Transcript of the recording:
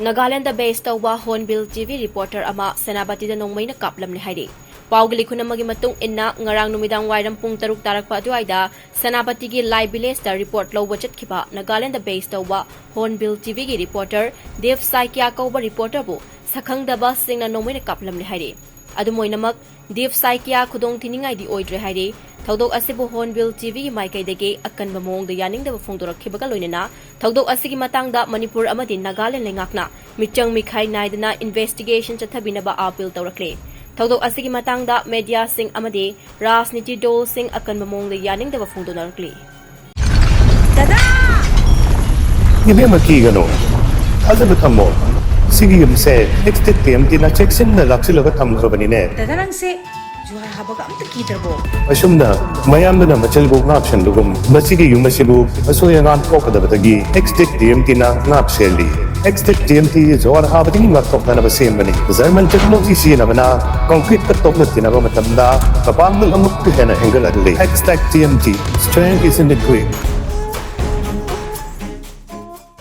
Nagaland base Touba Hornbill TV reporter ama Senapati Nongmei na Kaplamle Hairi. Paugali ko na matung inna ngarang numidang wairam pung taruk tarak pa aduayda Senapati gi live village da report lo budget kiba Nagaland base Touba Hornbill TV gi reporter Dev Saikia kauba reporter bu sakhang da bus sing na Nongmei na Kaplamle Hairi. Adumoy namak Dev Saikia khudong tiningai di oidre Hairi. Thaudok asibu Hornbill TV maikai dege akan bamong da yaning da phongdorak khibaga loinena thaudok asigi matangda Manipur amadi Nagaland lengakna michang mikhai naidana investigation chathabina ba appeal tawrakle thaudok asigi matangda media sing amadi rajniti dol sing akan bamong da yaning da phongdonarakle dada Yeme makigano azab thammo sigi yumse next time tina checksin na laksilaga thamkhabanine dada nang se juha habaga amta kidrabo asumna mayamna machalgo ngapshan dugum masigi yumasibu asoyangan kokadabagi next time tina ngapseli next time ti jor habati ngakokna basembani German technology sina bana concrete katokna tina ba matamda kapamul amuk hena hengal adle next time strength is in the quick